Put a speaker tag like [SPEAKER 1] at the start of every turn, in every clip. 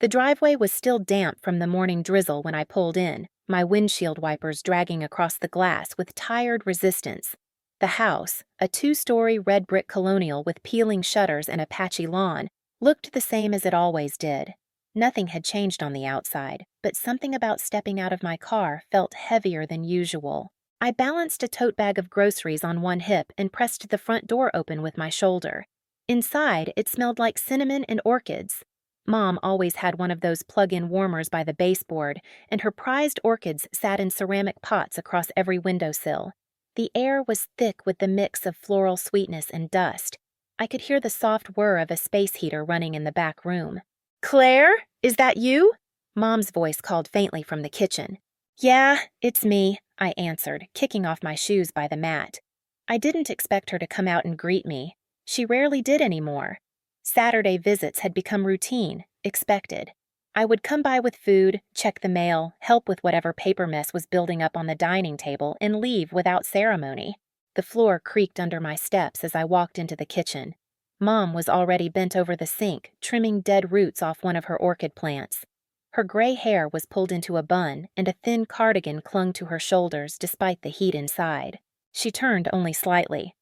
[SPEAKER 1] The driveway was still damp from the morning drizzle when I pulled in, my windshield wipers dragging across the glass with tired resistance. The house, a two-story red brick colonial with peeling shutters and a patchy lawn, looked the same as it always did. Nothing had changed on the outside, but something about stepping out of my car felt heavier than usual. I balanced a tote bag of groceries on one hip and pressed the front door open with my shoulder. Inside, it smelled like cinnamon and orchids. Mom always had one of those plug-in warmers by the baseboard, and her prized orchids sat in ceramic pots across every windowsill. The air was thick with the mix of floral sweetness and dust. I could hear the soft whir of a space heater running in the back room. "Claire, is that you?" Mom's voice called faintly from the kitchen. "Yeah, it's me," I answered, kicking off my shoes by the mat. I didn't expect her to come out and greet me. She rarely did anymore. Saturday visits had become routine, expected. I would come by with food, check the mail, help with whatever paper mess was building up on the dining table, and leave without ceremony. The floor creaked under my steps as I walked into the kitchen. Mom was already bent over the sink, trimming dead roots off one of her orchid plants. Her gray hair was pulled into a bun, and a thin cardigan clung to her shoulders despite the heat inside. She turned only slightly.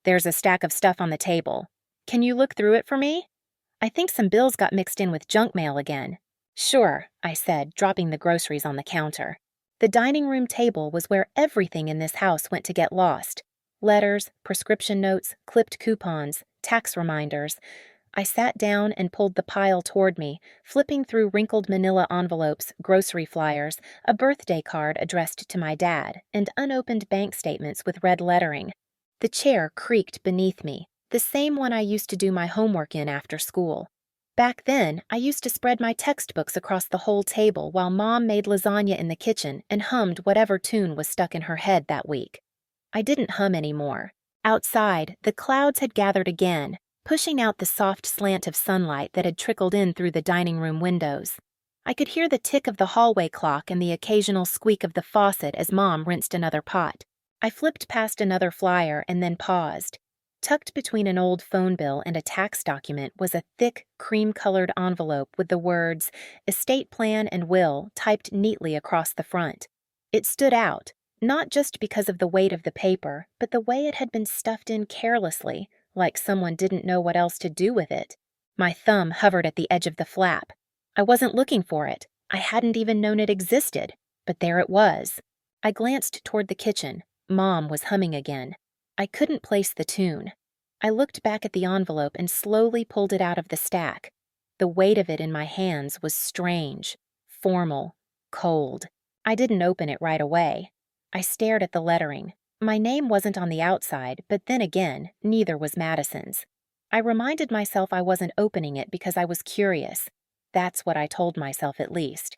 [SPEAKER 1] "There's a stack of stuff on the table. Can you look through it for me? I think some bills got mixed in with junk mail again." "Sure," I said, dropping the groceries on the counter. The dining room table was where everything in this house went to get lost. Letters, prescription notes, clipped coupons, tax reminders. I sat down and pulled the pile toward me, flipping through wrinkled manila envelopes, grocery flyers, a birthday card addressed to my dad, and unopened bank statements with red lettering. The chair creaked beneath me, the same one I used to do my homework in after school. Back then, I used to spread my textbooks across the whole table while Mom made lasagna in the kitchen and hummed whatever tune was stuck in her head that week. I didn't hum anymore. Outside, the clouds had gathered again, pushing out the soft slant of sunlight that had trickled in through the dining room windows. I could hear the tick of the hallway clock and the occasional squeak of the faucet as Mom rinsed another pot. I flipped past another flyer and then paused. Tucked between an old phone bill and a tax document was a thick, cream-colored envelope with the words "Estate Plan and Will" typed neatly across the front. It stood out, not just because of the weight of the paper, but the way it had been stuffed in carelessly, like someone didn't know what else to do with it. My thumb hovered at the edge of the flap. I wasn't looking for it. I hadn't even known it existed, but there it was. I glanced toward the kitchen. Mom was humming again. I couldn't place the tune. I looked back at the envelope and slowly pulled it out of the stack. The weight of it in my hands was strange, formal, cold. I didn't open it right away. I stared at the lettering. My name wasn't on the outside, but then again, neither was Madison's. I reminded myself I wasn't opening it because I was curious. That's what I told myself at least.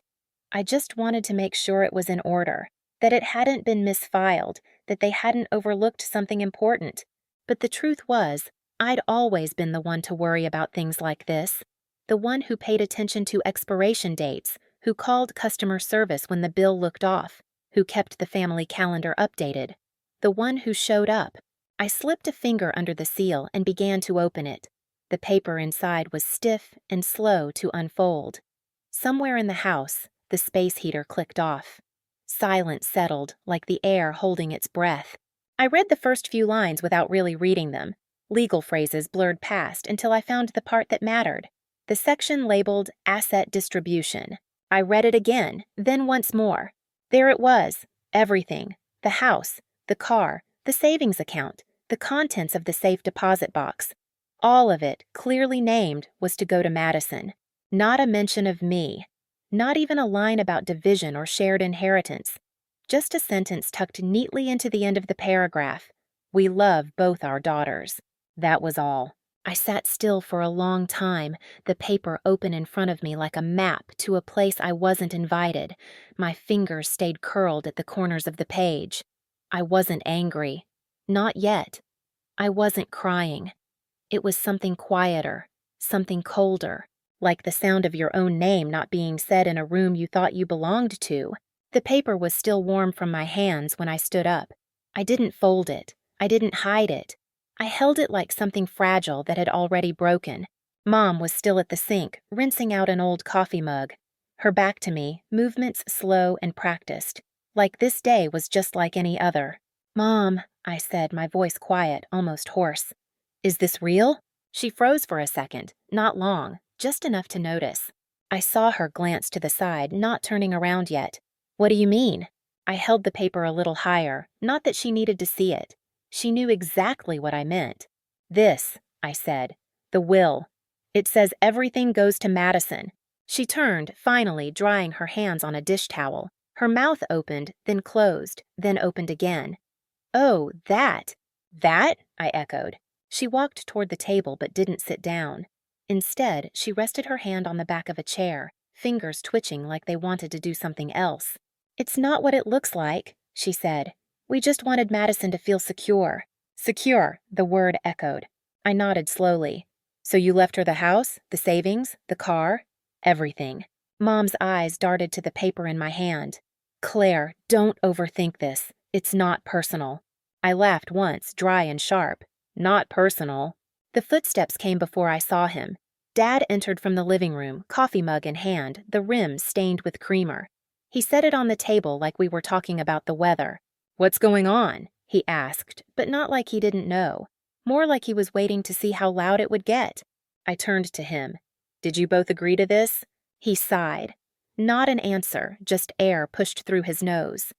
[SPEAKER 1] I just wanted to make sure it was in order, that it hadn't been misfiled, that they hadn't overlooked something important. But the truth was, I'd always been the one to worry about things like this. The one who paid attention to expiration dates, who called customer service when the bill looked off, who kept the family calendar updated. The one who showed up. I slipped a finger under the seal and began to open it. The paper inside was stiff and slow to unfold. Somewhere in the house, the space heater clicked off. Silence settled, like the air holding its breath. I read the first few lines without really reading them. Legal phrases blurred past until I found the part that mattered. The section labeled Asset Distribution. I read it again, then once more. There it was, everything. The house, the car, the savings account, the contents of the safe deposit box. All of it, clearly named, was to go to Madison. Not a mention of me. Not even a line about division or shared inheritance. Just a sentence tucked neatly into the end of the paragraph. "We love both our daughters." That was all. I sat still for a long time, the paper open in front of me like a map to a place I wasn't invited. My fingers stayed curled at the corners of the page. I wasn't angry. Not yet. I wasn't crying. It was something quieter, something colder, like the sound of your own name not being said in a room you thought you belonged to. The paper was still warm from my hands when I stood up. I didn't fold it. I didn't hide it. I held it like something fragile that had already broken. Mom was still at the sink, rinsing out an old coffee mug. Her back to me, movements slow and practiced, like this day was just like any other. "Mom," I said, my voice quiet, almost hoarse. "Is this real?" She froze for a second, not long, just enough to notice. I saw her glance to the side, not turning around yet. "What do you mean?" I held the paper a little higher, not that she needed to see it. She knew exactly what I meant. "This," I said, "the will. It says everything goes to Madison." She turned, finally, drying her hands on a dish towel. Her mouth opened, then closed, then opened again. "Oh, that." "That?" I echoed. She walked toward the table but didn't sit down. Instead, she rested her hand on the back of a chair, fingers twitching like they wanted to do something else. "It's not what it looks like," she said. "We just wanted Madison to feel secure." "Secure," the word echoed. I nodded slowly. "So you left her the house, the savings, the car?" "Everything." Mom's eyes darted to the paper in my hand. "Claire, don't overthink this. It's not personal." I laughed once, dry and sharp. "Not personal." The footsteps came before I saw him. Dad entered from the living room, coffee mug in hand, the rim stained with creamer. He set it on the table like we were talking about the weather. "What's going on?" he asked, but not like he didn't know. More like he was waiting to see how loud it would get. I turned to him. "Did you both agree to this?" He sighed. Not an answer, just air pushed through his nose.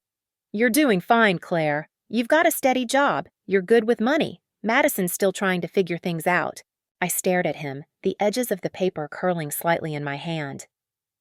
[SPEAKER 1] "You're doing fine, Claire. You've got a steady job. You're good with money. Madison's still trying to figure things out." I stared at him, the edges of the paper curling slightly in my hand.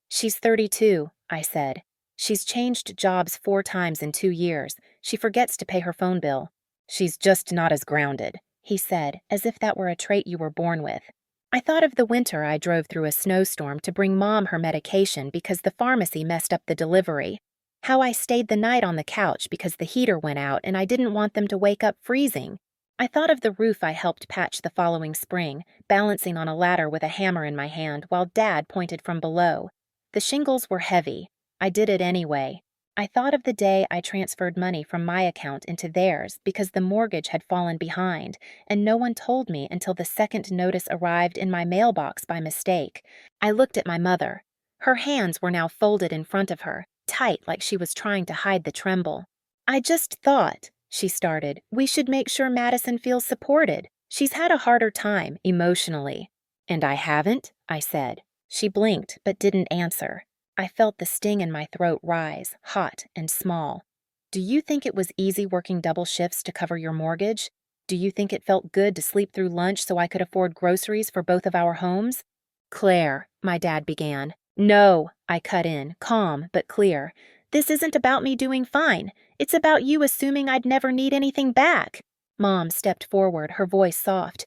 [SPEAKER 1] "She's 32, I said. "She's changed jobs 4 times in 2 years. She forgets to pay her phone bill." "She's just not as grounded," he said, as if that were a trait you were born with. I thought of the winter I drove through a snowstorm to bring Mom her medication because the pharmacy messed up the delivery. How I stayed the night on the couch because the heater went out and I didn't want them to wake up freezing. I thought of the roof I helped patch the following spring, balancing on a ladder with a hammer in my hand while Dad pointed from below. The shingles were heavy. I did it anyway. I thought of the day I transferred money from my account into theirs because the mortgage had fallen behind, and no one told me until the second notice arrived in my mailbox by mistake. I looked at my mother. Her hands were now folded in front of her, tight like she was trying to hide the tremble. "I just thought," she started, "we should make sure Madison feels supported. She's had a harder time, emotionally." "And I haven't?" I said. She blinked, but didn't answer. I felt the sting in my throat rise, hot and small. "Do you think it was easy working double shifts to cover your mortgage? Do you think it felt good to sleep through lunch so I could afford groceries for both of our homes?" "Claire," my dad began. "No," I cut in, calm but clear. "This isn't about me doing fine. It's about you assuming I'd never need anything back." Mom stepped forward, her voice soft.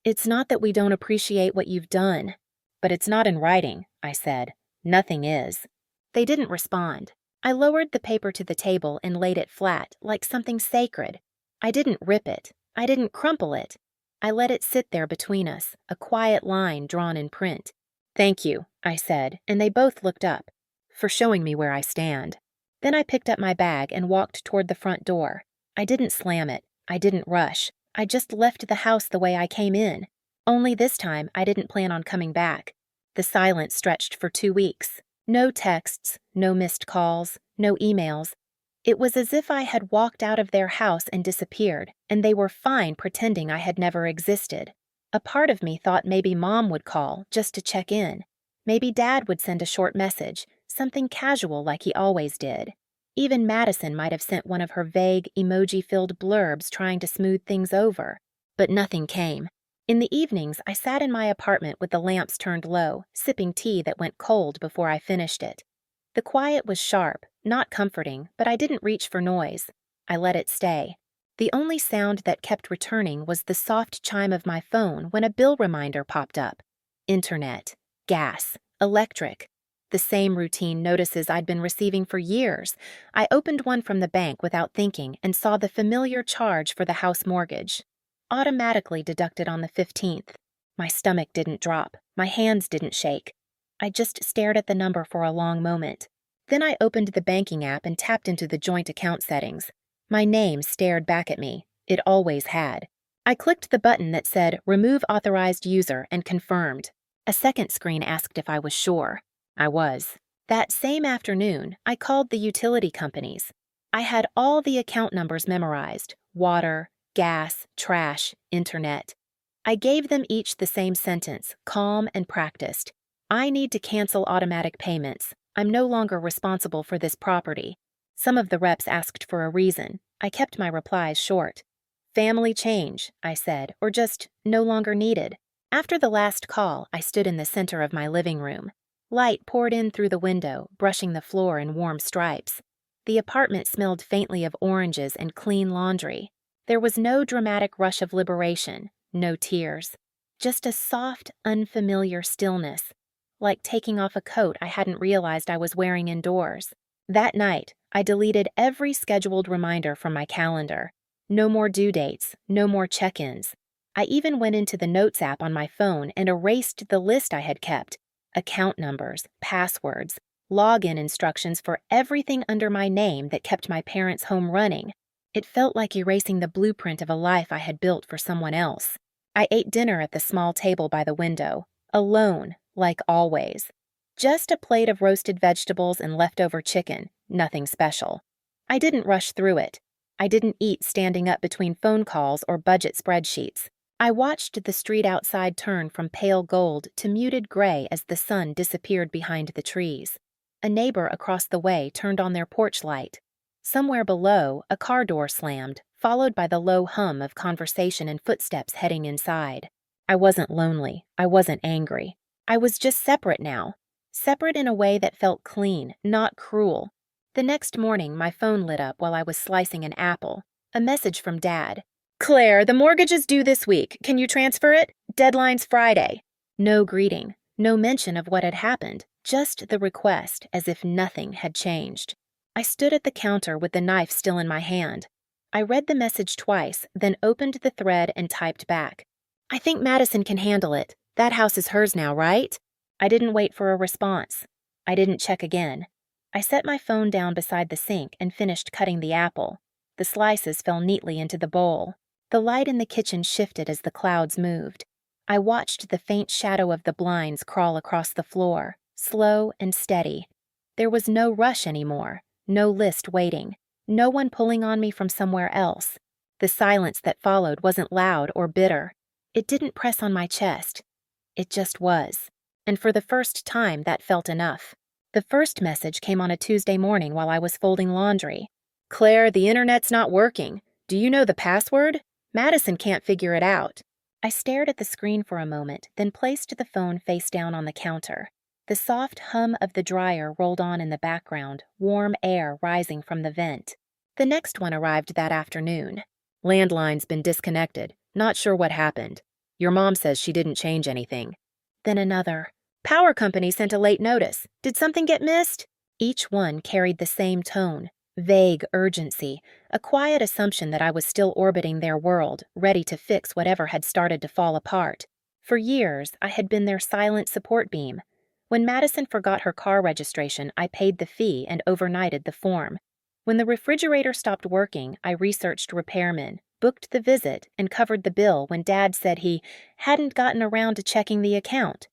[SPEAKER 1] "It's not that we don't appreciate what you've done." "But it's not in writing," I said. "Nothing is." They didn't respond. I lowered the paper to the table and laid it flat, like something sacred. I didn't rip it. I didn't crumple it. I let it sit there between us, a quiet line drawn in print. "Thank you," I said, and they both looked up. "For showing me where I stand." Then I picked up my bag and walked toward the front door. I didn't slam it. I didn't rush. I just left the house the way I came in. Only this time I didn't plan on coming back. The silence stretched for 2 weeks. No texts, no missed calls, no emails. It was as if I had walked out of their house and disappeared, and they were fine pretending I had never existed. A part of me thought maybe Mom would call, just to check in. Maybe Dad would send a short message, something casual like he always did. Even Madison might have sent one of her vague, emoji-filled blurbs trying to smooth things over. But nothing came. In the evenings, I sat in my apartment with the lamps turned low, sipping tea that went cold before I finished it. The quiet was sharp, not comforting, but I didn't reach for noise. I let it stay. The only sound that kept returning was the soft chime of my phone when a bill reminder popped up. Internet, gas, electric. The same routine notices I'd been receiving for years. I opened one from the bank without thinking and saw the familiar charge for the house mortgage. Automatically deducted on the 15th. My stomach didn't drop. My hands didn't shake. I just stared at the number for a long moment. Then I opened the banking app and tapped into the joint account settings. My name stared back at me. It always had. I clicked the button that said Remove Authorized User and confirmed. A second screen asked if I was sure. I was. That same afternoon, I called the utility companies. I had all the account numbers memorized: water, gas, trash, internet. I gave them each the same sentence, calm and practiced. I need to cancel automatic payments. I'm no longer responsible for this property. Some of the reps asked for a reason. I kept my replies short. Family change, I said, or just no longer needed. After the last call, I stood in the center of my living room. Light poured in through the window, brushing the floor in warm stripes. The apartment smelled faintly of oranges and clean laundry. There was no dramatic rush of liberation, no tears. Just a soft, unfamiliar stillness, like taking off a coat I hadn't realized I was wearing indoors. That night, I deleted every scheduled reminder from my calendar. No more due dates, no more check-ins. I even went into the Notes app on my phone and erased the list I had kept: account numbers, passwords, login instructions for everything under my name that kept my parents' home running. It felt like erasing the blueprint of a life I had built for someone else. I ate dinner at the small table by the window, alone, like always. Just a plate of roasted vegetables and leftover chicken, nothing special. I didn't rush through it. I didn't eat standing up between phone calls or budget spreadsheets. I watched the street outside turn from pale gold to muted gray as the sun disappeared behind the trees. A neighbor across the way turned on their porch light. Somewhere below, a car door slammed, followed by the low hum of conversation and footsteps heading inside. I wasn't lonely. I wasn't angry. I was just separate now. Separate in a way that felt clean, not cruel. The next morning, my phone lit up while I was slicing an apple. A message from Dad. "Claire, the mortgage is due this week. Can you transfer it? Deadline's Friday." No greeting, no mention of what had happened, just the request, as if nothing had changed. I stood at the counter with the knife still in my hand. I read the message twice, then opened the thread and typed back. "I think Madison can handle it. That house is hers now, right?" I didn't wait for a response. I didn't check again. I set my phone down beside the sink and finished cutting the apple. The slices fell neatly into the bowl. The light in the kitchen shifted as the clouds moved. I watched the faint shadow of the blinds crawl across the floor, slow and steady. There was no rush anymore, no list waiting, no one pulling on me from somewhere else. The silence that followed wasn't loud or bitter. It didn't press on my chest. It just was. And for the first time, that felt enough. The first message came on a Tuesday morning while I was folding laundry. "Claire, the internet's not working. Do you know the password? Madison can't figure it out." I stared at the screen for a moment, then placed the phone face down on the counter. The soft hum of the dryer rolled on in the background, warm air rising from the vent. The next one arrived that afternoon. "Landline's been disconnected. Not sure what happened. Your mom says she didn't change anything." Then another. "Power company sent a late notice. Did something get missed?" Each one carried the same tone, vague urgency, a quiet assumption that I was still orbiting their world, ready to fix whatever had started to fall apart. For years, I had been their silent support beam. When Madison forgot her car registration, I paid the fee and overnighted the form. When the refrigerator stopped working, I researched repairmen, booked the visit, and covered the bill when Dad said he hadn't gotten around to checking the account.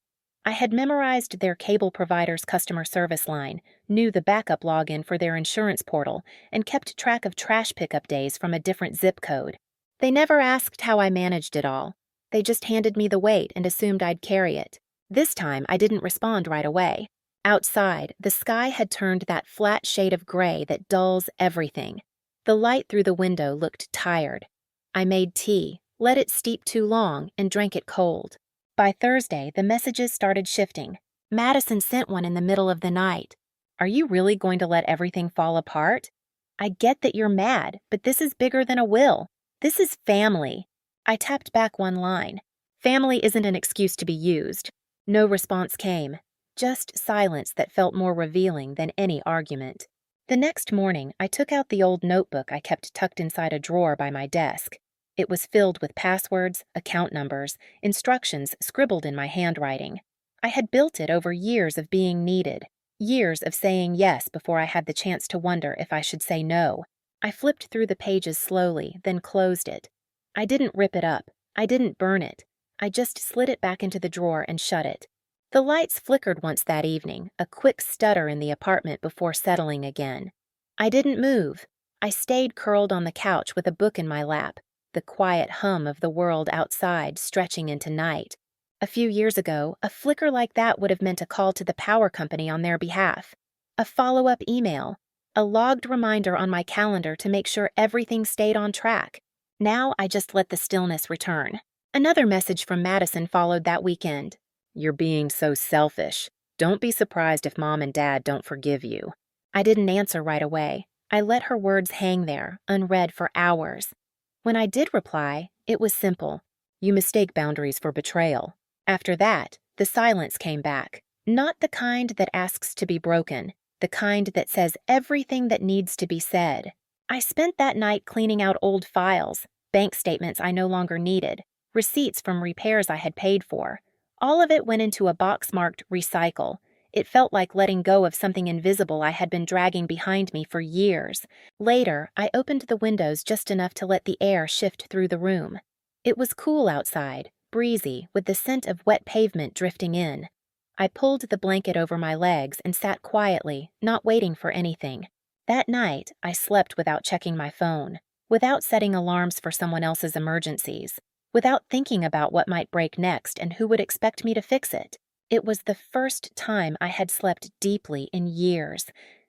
[SPEAKER 1] I had memorized their cable provider's customer service line, knew the backup login for their insurance portal, and kept track of trash pickup days from a different zip code. They never asked how I managed it all. They just handed me the weight and assumed I'd carry it. This time, I didn't respond right away. Outside, the sky had turned that flat shade of gray that dulls everything. The light through the window looked tired. I made tea, let it steep too long, and drank it cold. By Thursday, the messages started shifting. "Madison sent one in the middle of the night. Are you really going to let everything fall apart? I get that you're mad, but this is bigger than a will. This is family." I tapped back one line. Family isn't an excuse to be used. No response came, just silence that felt more revealing than any argument. The next morning, I took out the old notebook I kept tucked inside a drawer by my desk. It was filled with passwords, account numbers, instructions scribbled in my handwriting. I had built it over years of being needed, years of saying yes before I had the chance to wonder if I should say no. I flipped through the pages slowly, then closed it. I didn't rip it up. I didn't burn it. I just slid it back into the drawer and shut it. The lights flickered once that evening, a quick stutter in the apartment before settling again. I didn't move. I stayed curled on the couch with a book in my lap, the quiet hum of the world outside stretching into night. A few years ago, a flicker like that would have meant a call to the power company on their behalf, a follow-up email, a logged reminder on my calendar to make sure everything stayed on track. Now I just let the stillness return. Another message from Madison followed that weekend. "You're being so selfish. Don't be surprised if Mom and Dad don't forgive you." I didn't answer right away. I let her words hang there, unread for hours. When I did reply, it was simple. "You mistake boundaries for betrayal." After that, the silence came back. Not the kind that asks to be broken, the kind that says everything that needs to be said. I spent that night cleaning out old files, bank statements I no longer needed, receipts from repairs I had paid for. All of it went into a box marked recycle. It felt like letting go of something invisible I had been dragging behind me for years. Later, I opened the windows just enough to let the air shift through the room. It was cool outside, breezy, with the scent of wet pavement drifting in. I pulled the blanket over my legs and sat quietly, not waiting for anything. That night, I slept without checking my phone, without setting alarms for someone else's emergencies, without thinking about what might break next and who would expect me to fix it. It was the first time I had slept deeply in years,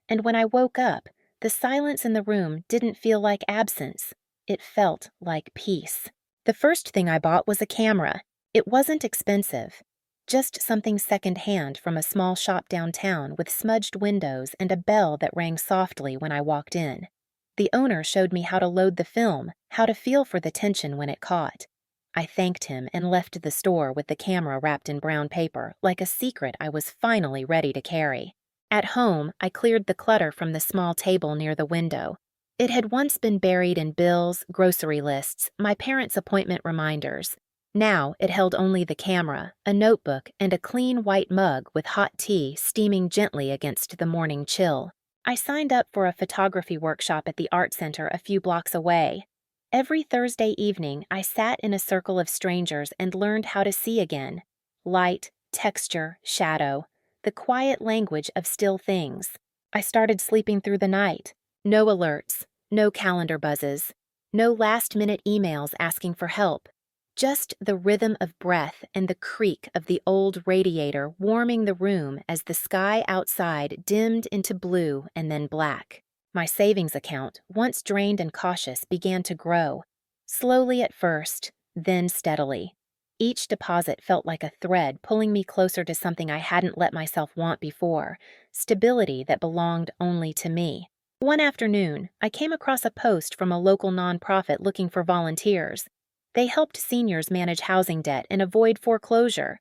[SPEAKER 1] and when I woke up, the silence in the room didn't feel like absence. It felt like peace. The first thing I bought was a camera. It wasn't expensive, just something secondhand from a small shop downtown with smudged windows and a bell that rang softly when I walked in. The owner showed me how to load the film, how to feel for the tension when it caught. I thanked him and left the store with the camera wrapped in brown paper, like a secret I was finally ready to carry. At home, I cleared the clutter from the small table near the window. It had once been buried in bills, grocery lists, my parents' appointment reminders. Now it held only the camera, a notebook, and a clean white mug with hot tea steaming gently against the morning chill. I signed up for a photography workshop at the art center a few blocks away. Every Thursday evening, I sat in a circle of strangers and learned how to see again. Light, texture, shadow, the quiet language of still things. I started sleeping through the night. No alerts, no calendar buzzes, no last-minute emails asking for help. Just the rhythm of breath and the creak of the old radiator warming the room as the sky outside dimmed into blue and then black. My savings account, once drained and cautious, began to grow. Slowly at first, then steadily. Each deposit felt like a thread pulling me closer to something I hadn't let myself want before, stability that belonged only to me. One afternoon, I came across a post from a local nonprofit looking for volunteers. They helped seniors manage housing debt and avoid foreclosure.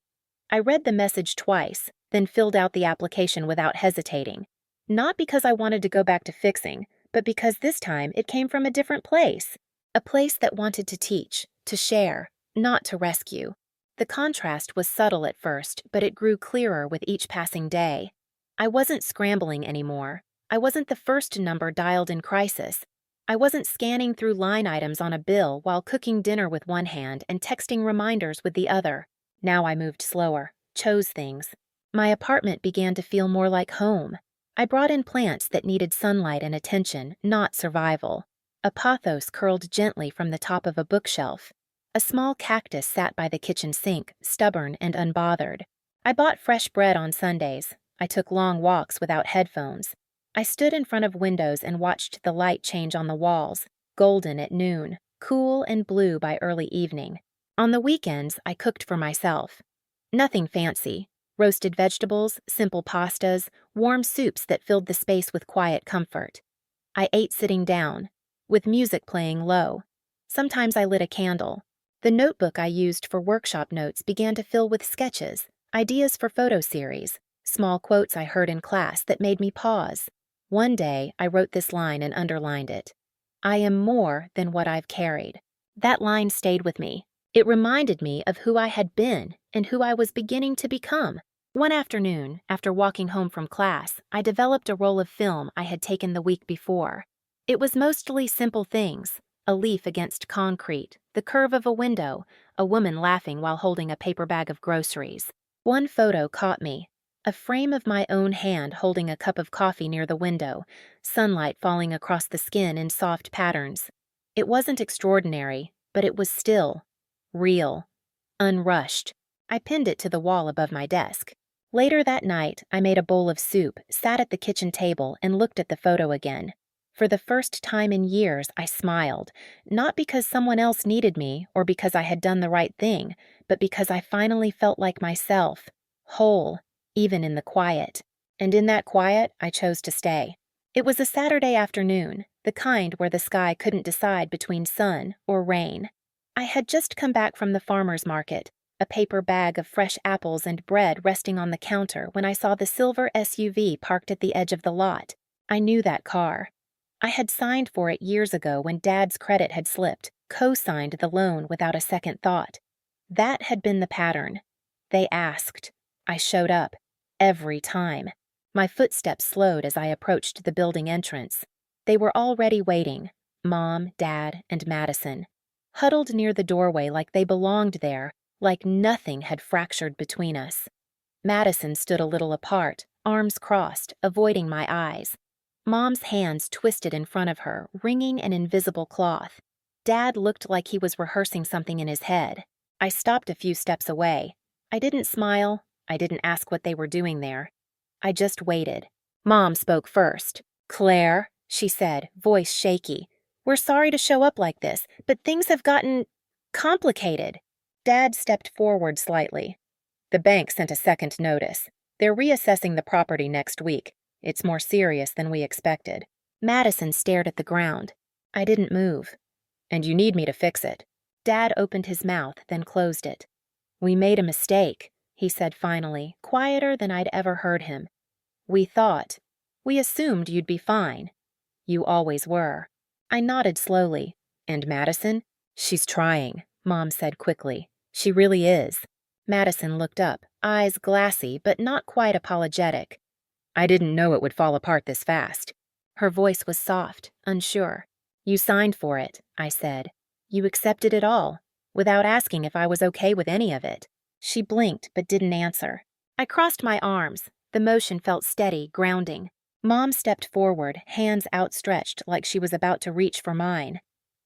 [SPEAKER 1] I read the message twice, then filled out the application without hesitating. Not because I wanted to go back to fixing, but because this time it came from a different place. A place that wanted to teach, to share, not to rescue. The contrast was subtle at first, but it grew clearer with each passing day. I wasn't scrambling anymore. I wasn't the first number dialed in crisis. I wasn't scanning through line items on a bill while cooking dinner with one hand and texting reminders with the other. Now I moved slower, chose things. My apartment began to feel more like home. I brought in plants that needed sunlight and attention, not survival. A pothos curled gently from the top of a bookshelf. A small cactus sat by the kitchen sink, stubborn and unbothered. I bought fresh bread on Sundays. I took long walks without headphones. I stood in front of windows and watched the light change on the walls, golden at noon, cool and blue by early evening. On the weekends, I cooked for myself. Nothing fancy. Roasted vegetables, simple pastas, warm soups that filled the space with quiet comfort. I ate sitting down, with music playing low. Sometimes I lit a candle. The notebook I used for workshop notes began to fill with sketches, ideas for photo series, small quotes I heard in class that made me pause. One day, I wrote this line and underlined it. "I am more than what I've carried." That line stayed with me. It reminded me of who I had been and who I was beginning to become. One afternoon, after walking home from class, I developed a roll of film I had taken the week before. It was mostly simple things: a leaf against concrete, the curve of a window, a woman laughing while holding a paper bag of groceries. One photo caught me. A frame of my own hand holding a cup of coffee near the window, sunlight falling across the skin in soft patterns. It wasn't extraordinary, but it was still real, unrushed. I pinned it to the wall above my desk. Later that night, I made a bowl of soup, sat at the kitchen table, and looked at the photo again. For the first time in years, I smiled, not because someone else needed me or because I had done the right thing, but because I finally felt like myself, whole, even in the quiet. And in that quiet, I chose to stay. It was a Saturday afternoon, the kind where the sky couldn't decide between sun or rain. I had just come back from the farmer's market, a paper bag of fresh apples and bread resting on the counter when I saw the silver SUV parked at the edge of the lot. I knew that car. I had signed for it years ago when Dad's credit had slipped, co-signed the loan without a second thought. That had been the pattern. They asked. I showed up. Every time. My footsteps slowed as I approached the building entrance. They were already waiting, Mom, Dad, and Madison. Huddled near the doorway like they belonged there, like nothing had fractured between us. Madison stood a little apart, arms crossed, avoiding my eyes. Mom's hands twisted in front of her, wringing an invisible cloth. Dad looked like he was rehearsing something in his head. I stopped a few steps away. I didn't smile. I didn't ask what they were doing there. I just waited. Mom spoke first. "Claire," she said, voice shaky. "We're sorry to show up like this, but things have gotten complicated." Dad stepped forward slightly. "The bank sent a second notice. They're reassessing the property next week. It's more serious than we expected." Madison stared at the ground. I didn't move. "And you need me to fix it." Dad opened his mouth, then closed it. "We made a mistake," he said finally, quieter than I'd ever heard him. We assumed you'd be fine. You always were." I nodded slowly. "And Madison?" "She's trying," Mom said quickly. "She really is." Madison looked up, eyes glassy but not quite apologetic. "I didn't know it would fall apart this fast." Her voice was soft, unsure. "You signed for it," I said. "You accepted it all, without asking if I was okay with any of it." She blinked but didn't answer. I crossed my arms. The motion felt steady, grounding. Mom stepped forward, hands outstretched like she was about to reach for mine.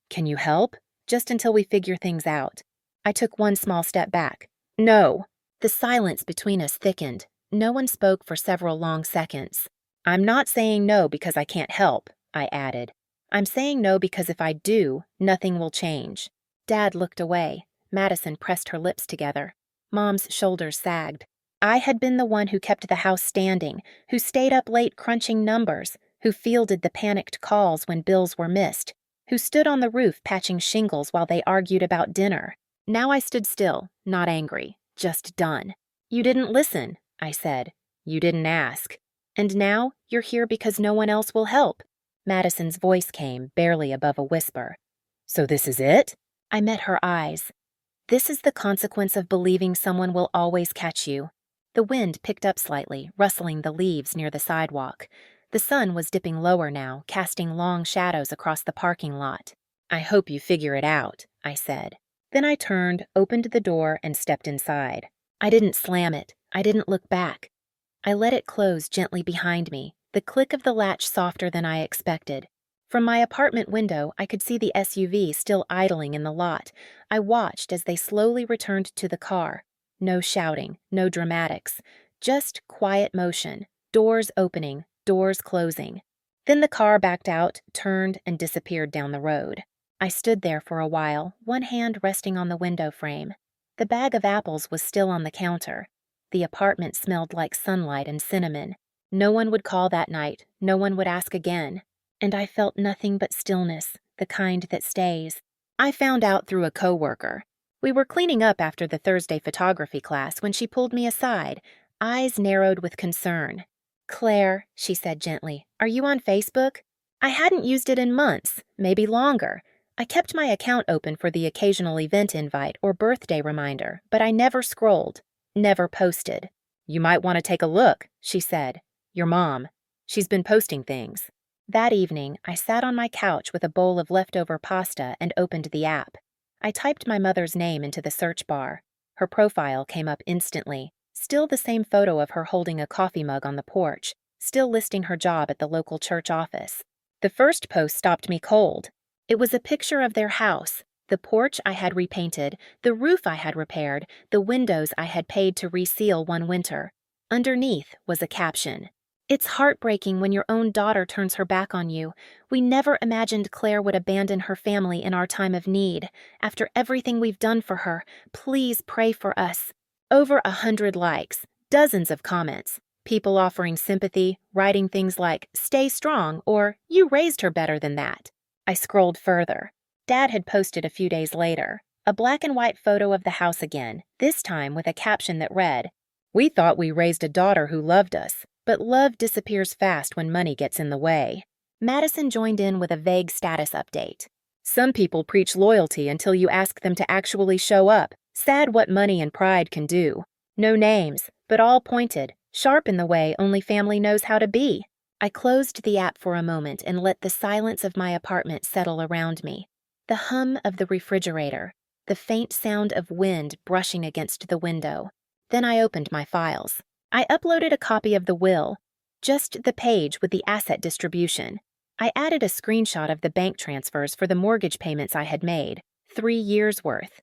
[SPEAKER 1] "Can you help? Just until we figure things out." I took one small step back. "No." The silence between us thickened. No one spoke for several long seconds. "I'm not saying no because I can't help," I added. "I'm saying no because if I do, nothing will change." Dad looked away. Madison pressed her lips together. Mom's shoulders sagged. I had been the one who kept the house standing, who stayed up late crunching numbers, who fielded the panicked calls when bills were missed, who stood on the roof patching shingles while they argued about dinner. Now I stood still, not angry, just done. "You didn't listen," I said. "You didn't ask. And now you're here because no one else will help." Madison's voice came, barely above a whisper. "So this is it?" I met her eyes. "This is the consequence of believing someone will always catch you." The wind picked up slightly, rustling the leaves near the sidewalk. The sun was dipping lower now, casting long shadows across the parking lot. "I hope you figure it out," I said. Then I turned, opened the door, and stepped inside. I didn't slam it. I didn't look back. I let it close gently behind me, the click of the latch softer than I expected. From my apartment window, I could see the SUV still idling in the lot. I watched as they slowly returned to the car. No shouting, no dramatics, just quiet motion, doors opening, doors closing. Then the car backed out, turned, and disappeared down the road. I stood there for a while, one hand resting on the window frame. The bag of apples was still on the counter. The apartment smelled like sunlight and cinnamon. No one would call that night, no one would ask again. And I felt nothing but stillness, the kind that stays. I found out through a coworker. We were cleaning up after the Thursday photography class when she pulled me aside, eyes narrowed with concern. "Claire," she said gently, "are you on Facebook?" I hadn't used it in months, maybe longer. I kept my account open for the occasional event invite or birthday reminder, but I never scrolled, never posted. "You might want to take a look," she said. "Your mom. She's been posting things." That evening, I sat on my couch with a bowl of leftover pasta and opened the app. I typed my mother's name into the search bar. Her profile came up instantly. Still the same photo of her holding a coffee mug on the porch, still listing her job at the local church office. The first post stopped me cold. It was a picture of their house, the porch I had repainted, the roof I had repaired, the windows I had paid to reseal one winter. Underneath was a caption. "It's heartbreaking when your own daughter turns her back on you. We never imagined Claire would abandon her family in our time of need. After everything we've done for her, please pray for us." Over 100 likes, dozens of comments, people offering sympathy, writing things like, "Stay strong," or "You raised her better than that." I scrolled further. Dad had posted a few days later, a black and white photo of the house again, this time with a caption that read, "We thought we raised a daughter who loved us, but love disappears fast when money gets in the way." Madison joined in with a vague status update. "Some people preach loyalty until you ask them to actually show up. Sad what money and pride can do." No names, but all pointed, sharp in the way only family knows how to be. I closed the app for a moment and let the silence of my apartment settle around me. The hum of the refrigerator, the faint sound of wind brushing against the window. Then I opened my files. I uploaded a copy of the will, just the page with the asset distribution. I added a screenshot of the bank transfers for the mortgage payments I had made, 3 years' worth.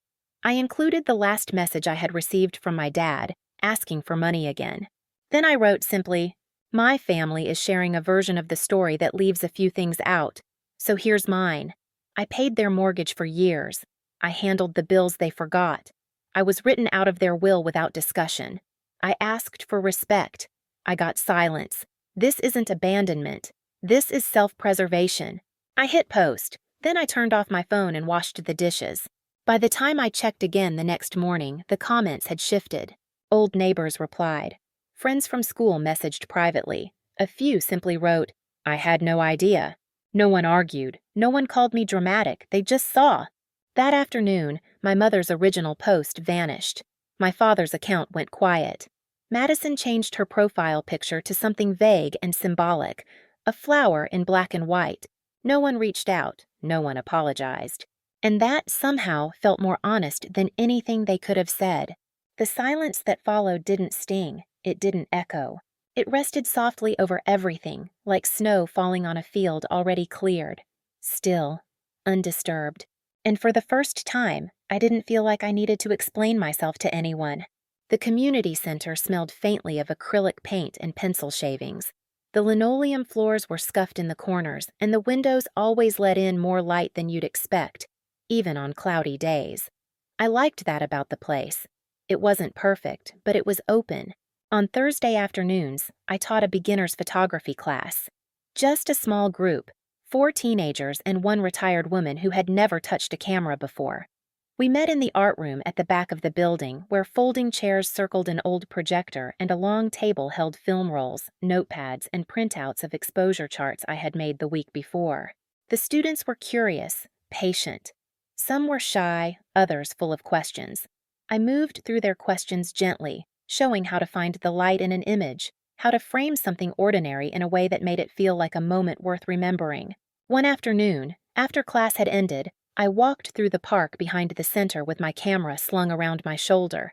[SPEAKER 1] I included the last message I had received from my dad, asking for money again. Then I wrote simply, "My family is sharing a version of the story that leaves a few things out, so here's mine. I paid their mortgage for years. I handled the bills they forgot. I was written out of their will without discussion. I asked for respect. I got silence. This isn't abandonment. This is self-preservation." I hit post. Then I turned off my phone and washed the dishes. By the time I checked again the next morning, the comments had shifted. Old neighbors replied. Friends from school messaged privately. A few simply wrote, "I had no idea." No one argued. No one called me dramatic. They just saw. That afternoon, my mother's original post vanished. My father's account went quiet. Madison changed her profile picture to something vague and symbolic, a flower in black and white. No one reached out. No one apologized. And that somehow felt more honest than anything they could have said. The silence that followed didn't sting. It didn't echo. It rested softly over everything, like snow falling on a field already cleared. Still, undisturbed. And for the first time, I didn't feel like I needed to explain myself to anyone. The community center smelled faintly of acrylic paint and pencil shavings. The linoleum floors were scuffed in the corners, and the windows always let in more light than you'd expect, even on cloudy days. I liked that about the place. It wasn't perfect, but it was open. On Thursday afternoons, I taught a beginner's photography class. Just a small group, 4 teenagers and 1 retired woman who had never touched a camera before. We met in the art room at the back of the building, where folding chairs circled an old projector and a long table held film rolls, notepads, and printouts of exposure charts I had made the week before. The students were curious, patient. Some were shy, others full of questions. I moved through their questions gently, showing how to find the light in an image, how to frame something ordinary in a way that made it feel like a moment worth remembering. One afternoon, after class had ended, I walked through the park behind the center with my camera slung around my shoulder.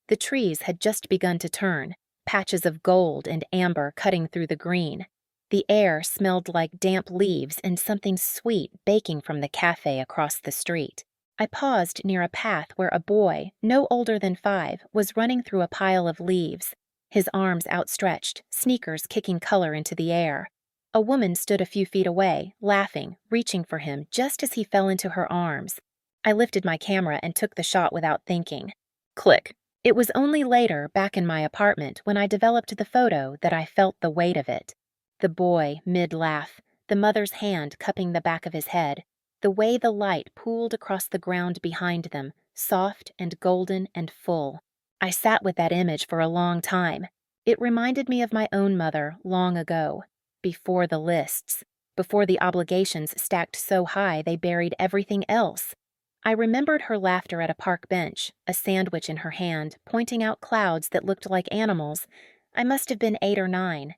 [SPEAKER 1] The trees had just begun to turn, patches of gold and amber cutting through the green. The air smelled like damp leaves and something sweet baking from the cafe across the street. I paused near a path where a boy, no older than 5, was running through a pile of leaves, his arms outstretched, sneakers kicking color into the air. A woman stood a few feet away, laughing, reaching for him just as he fell into her arms. I lifted my camera and took the shot without thinking. Click. It was only later, back in my apartment, when I developed the photo that I felt the weight of it. The boy, mid-laugh, the mother's hand cupping the back of his head, the way the light pooled across the ground behind them, soft and golden and full. I sat with that image for a long time. It reminded me of my own mother long ago, before the lists, before the obligations stacked so high they buried everything else. I remembered her laughter at a park bench, a sandwich in her hand, pointing out clouds that looked like animals. I must have been 8 or 9.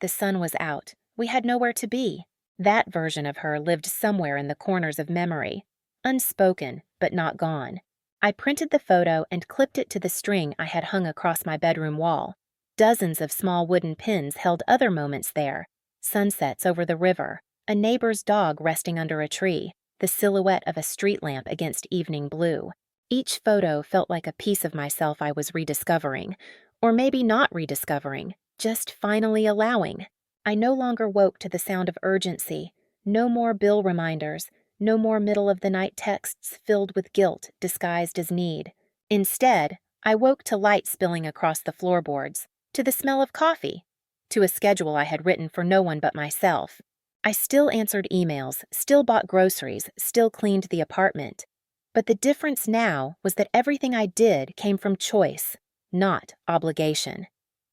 [SPEAKER 1] The sun was out. We had nowhere to be. That version of her lived somewhere in the corners of memory, unspoken but not gone. I printed the photo and clipped it to the string I had hung across my bedroom wall. Dozens of small wooden pins held other moments there: sunsets over the river, a neighbor's dog resting under a tree, the silhouette of a street lamp against evening blue. Each photo felt like a piece of myself I was rediscovering, or maybe not rediscovering, just finally allowing. I no longer woke to the sound of urgency, no more bill reminders, no more middle-of-the-night texts filled with guilt disguised as need. Instead, I woke to light spilling across the floorboards, to the smell of coffee, to a schedule I had written for no one but myself. I still answered emails, still bought groceries, still cleaned the apartment. But the difference now was that everything I did came from choice, not obligation.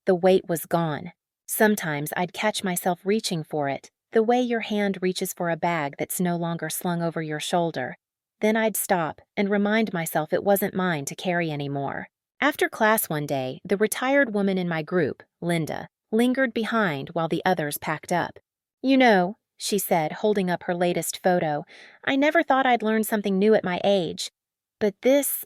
[SPEAKER 1] The weight was gone. Sometimes I'd catch myself reaching for it, the way your hand reaches for a bag that's no longer slung over your shoulder. Then I'd stop and remind myself it wasn't mine to carry anymore. After class one day, the retired woman in my group, Linda, lingered behind while the others packed up. "You know," she said, holding up her latest photo, "I never thought I'd learn something new at my age. But this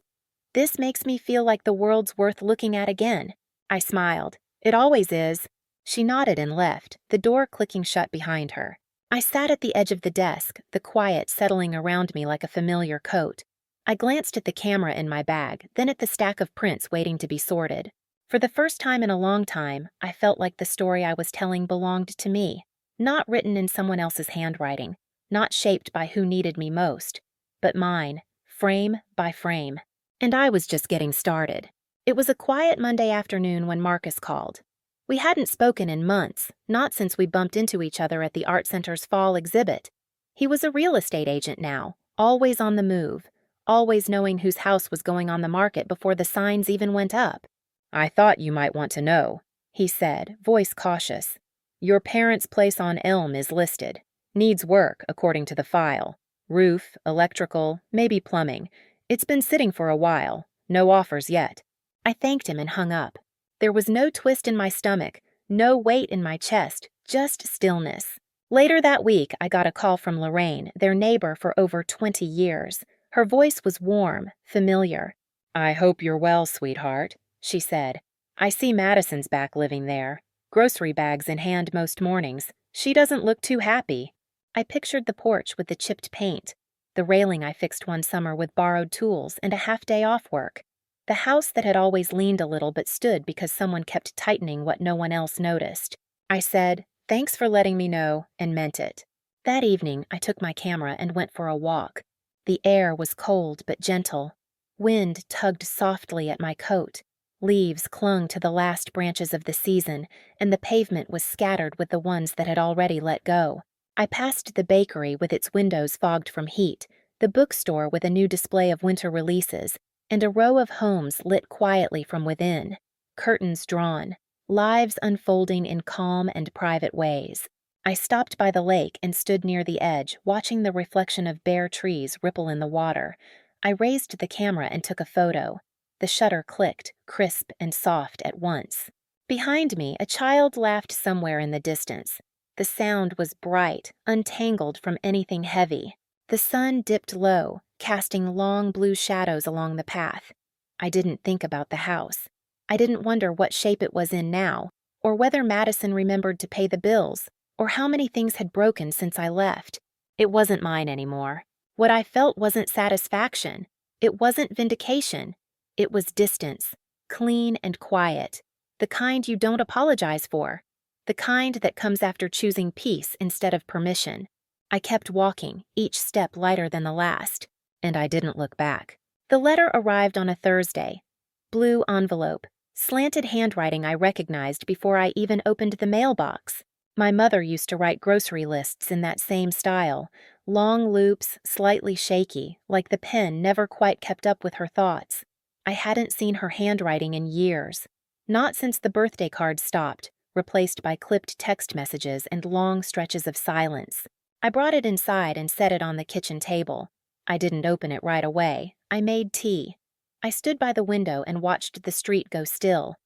[SPEAKER 1] makes me feel like the world's worth looking at again." I smiled. "It always is." She nodded and left, the door clicking shut behind her. I sat at the edge of the desk, the quiet settling around me like a familiar coat. I glanced at the camera in my bag, then at the stack of prints waiting to be sorted. For the first time in a long time, I felt like the story I was telling belonged to me, not written in someone else's handwriting, not shaped by who needed me most, but mine, frame by frame. And I was just getting started. It was a quiet Monday afternoon when Marcus called. We hadn't spoken in months, not since we bumped into each other at the Art Center's fall exhibit. He was a real estate agent now, always on the move, always knowing whose house was going on the market before the signs even went up. "I thought you might want to know," he said, voice cautious. "Your parents' place on Elm is listed. Needs work, according to the file. Roof, electrical, maybe plumbing. It's been sitting for a while. No offers yet." I thanked him and hung up. There was no twist in my stomach, no weight in my chest, just stillness. Later that week, I got a call from Lorraine, their neighbor for over 20 years. Her voice was warm, familiar. "I hope you're well, sweetheart," she said. "I see Madison's back living there. Grocery bags in hand most mornings. She doesn't look too happy." I pictured the porch with the chipped paint, the railing I fixed one summer with borrowed tools and a half-day off work. The house that had always leaned a little but stood because someone kept tightening what no one else noticed. I said, "Thanks for letting me know," and meant it. That evening, I took my camera and went for a walk. The air was cold but gentle. Wind tugged softly at my coat. Leaves clung to the last branches of the season, and the pavement was scattered with the ones that had already let go. I passed the bakery with its windows fogged from heat, the bookstore with a new display of winter releases, and a row of homes lit quietly from within, curtains drawn, lives unfolding in calm and private ways. I stopped by the lake and stood near the edge, watching the reflection of bare trees ripple in the water. I raised the camera and took a photo. The shutter clicked, crisp and soft at once. Behind me, a child laughed somewhere in the distance. The sound was bright, untangled from anything heavy. The sun dipped low, casting long blue shadows along the path. I didn't think about the house. I didn't wonder what shape it was in now, or whether Madison remembered to pay the bills, or how many things had broken since I left. It wasn't mine anymore. What I felt wasn't satisfaction. It wasn't vindication. It was distance, clean and quiet, the kind you don't apologize for, the kind that comes after choosing peace instead of permission. I kept walking, each step lighter than the last, and I didn't look back. The letter arrived on a Thursday. Blue envelope, slanted handwriting I recognized before I even opened the mailbox. My mother used to write grocery lists in that same style, long loops, slightly shaky, like the pen never quite kept up with her thoughts. I hadn't seen her handwriting in years, not since the birthday cards stopped, replaced by clipped text messages and long stretches of silence. I brought it inside and set it on the kitchen table. I didn't open it right away. I made tea. I stood by the window and watched the street go still.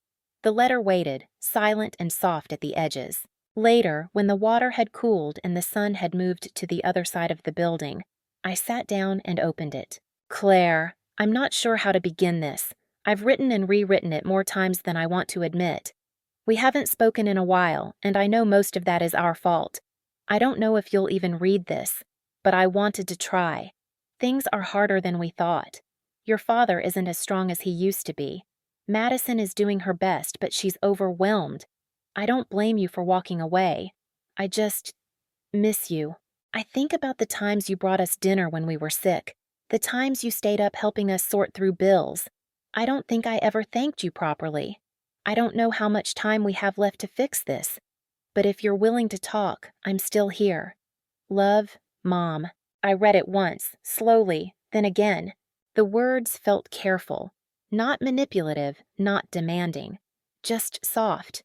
[SPEAKER 1] The letter waited, silent and soft at the edges. Later, when the water had cooled and the sun had moved to the other side of the building, I sat down and opened it. "Claire," I'm not sure how to begin this. I've written and rewritten it more times than I want to admit. We haven't spoken in a while, and I know most of that is our fault. I don't know if you'll even read this, but I wanted to try. Things are harder than we thought. Your father isn't as strong as he used to be. Madison is doing her best, but she's overwhelmed. I don't blame you for walking away. I just miss you. I think about the times you brought us dinner when we were sick, the times you stayed up helping us sort through bills. I don't think I ever thanked you properly. I don't know how much time we have left to fix this, but if you're willing to talk, I'm still here. Love, Mom. I read it once, slowly, then again. The words felt careful, not manipulative, not demanding, just soft,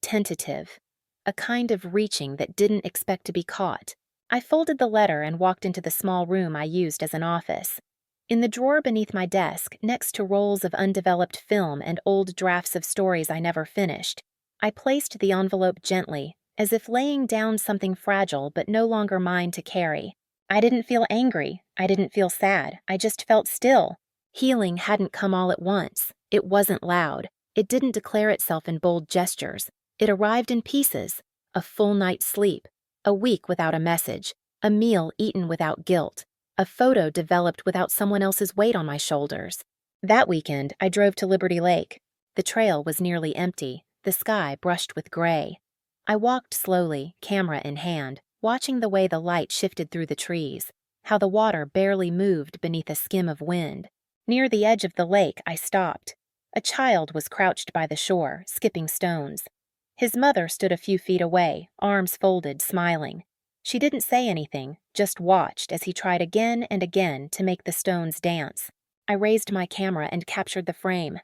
[SPEAKER 1] tentative, a kind of reaching that didn't expect to be caught. I folded the letter and walked into the small room I used as an office. In the drawer beneath my desk, next to rolls of undeveloped film and old drafts of stories I never finished, I placed the envelope gently, as if laying down something fragile but no longer mine to carry. I didn't feel angry. I didn't feel sad. I just felt still. Healing hadn't come all at once. It wasn't loud. It didn't declare itself in bold gestures. It arrived in pieces. A full night's sleep. A week without a message. A meal eaten without guilt. A photo developed without someone else's weight on my shoulders. That weekend, I drove to Liberty Lake. The trail was nearly empty, the sky brushed with gray. I walked slowly, camera in hand, watching the way the light shifted through the trees, how the water barely moved beneath a skim of wind. Near the edge of the lake, I stopped. A child was crouched by the shore, skipping stones. His mother stood a few feet away, arms folded, smiling. She didn't say anything, just watched as he tried again and again to make the stones dance. I raised my camera and captured the frame.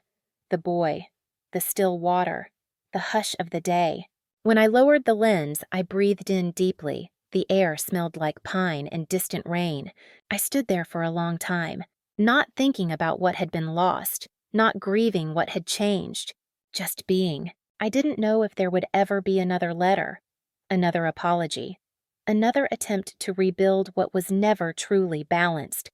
[SPEAKER 1] The boy, the still water, the hush of the day. When I lowered the lens, I breathed in deeply. The air smelled like pine and distant rain. I stood there for a long time, not thinking about what had been lost, not grieving what had changed, just being. I didn't know if there would ever be another letter, another apology, another attempt to rebuild what was never truly balanced.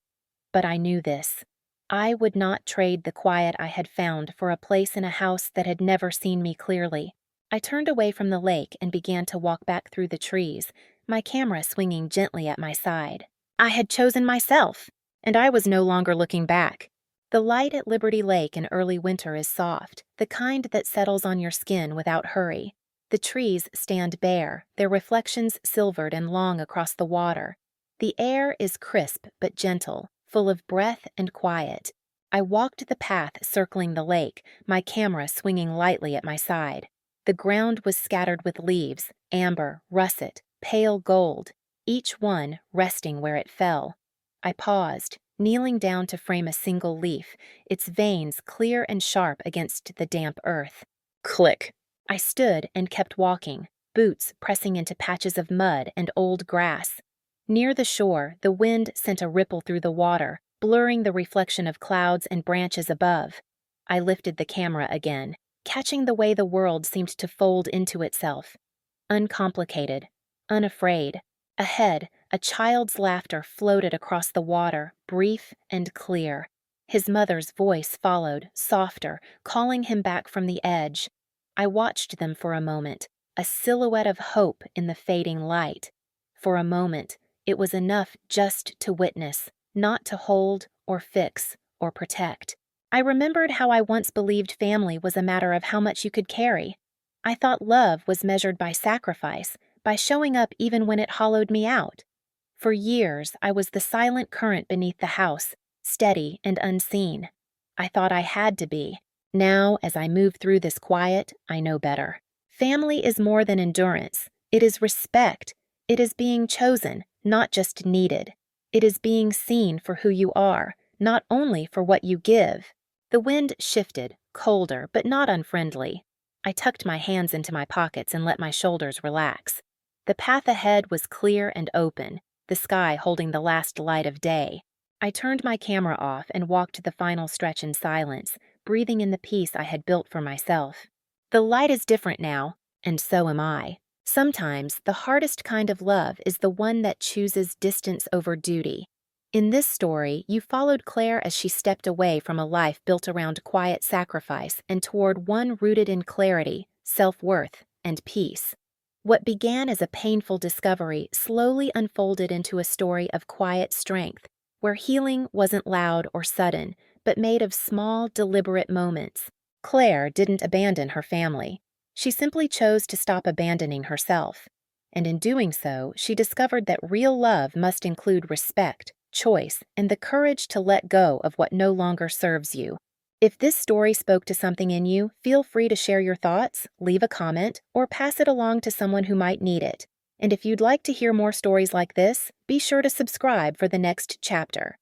[SPEAKER 1] But I knew this. I would not trade the quiet I had found for a place in a house that had never seen me clearly. I turned away from the lake and began to walk back through the trees, my camera swinging gently at my side. I had chosen myself, and I was no longer looking back. The light at Liberty Lake in early winter is soft, the kind that settles on your skin without hurry. The trees stand bare, their reflections silvered and long across the water. The air is crisp but gentle, full of breath and quiet. I walked the path circling the lake, my camera swinging lightly at my side. The ground was scattered with leaves, amber, russet, pale gold, each one resting where it fell. I paused, kneeling down to frame a single leaf, its veins clear and sharp against the damp earth. Click! I stood and kept walking, boots pressing into patches of mud and old grass. Near the shore, the wind sent a ripple through the water, blurring the reflection of clouds and branches above. I lifted the camera again, catching the way the world seemed to fold into itself. Uncomplicated, unafraid. Ahead, a child's laughter floated across the water, brief and clear. His mother's voice followed, softer, calling him back from the edge. I watched them for a moment, a silhouette of hope in the fading light. For a moment, it was enough just to witness, not to hold or fix or protect. I remembered how I once believed family was a matter of how much you could carry. I thought love was measured by sacrifice, by showing up even when it hollowed me out. For years, I was the silent current beneath the house, steady and unseen. I thought I had to be. Now, as I move through this quiet, I know better. Family is more than endurance. It is respect. It is being chosen, not just needed. It is being seen for who you are, not only for what you give. The wind shifted, colder but not unfriendly. I tucked my hands into my pockets and let my shoulders relax. The path ahead was clear and open, the sky holding the last light of day. I turned my camera off and walked the final stretch in silence, breathing in the peace I had built for myself. The light is different now, and so am I. Sometimes the hardest kind of love is the one that chooses distance over duty. In this story, you followed Claire as she stepped away from a life built around quiet sacrifice and toward one rooted in clarity, self-worth, and peace. What began as a painful discovery slowly unfolded into a story of quiet strength, where healing wasn't loud or sudden, but made of small, deliberate moments. Claire didn't abandon her family. She simply chose to stop abandoning herself. And in doing so, she discovered that real love must include respect, choice, and the courage to let go of what no longer serves you. If this story spoke to something in you, feel free to share your thoughts, leave a comment, or pass it along to someone who might need it. And if you'd like to hear more stories like this, be sure to subscribe for the next chapter.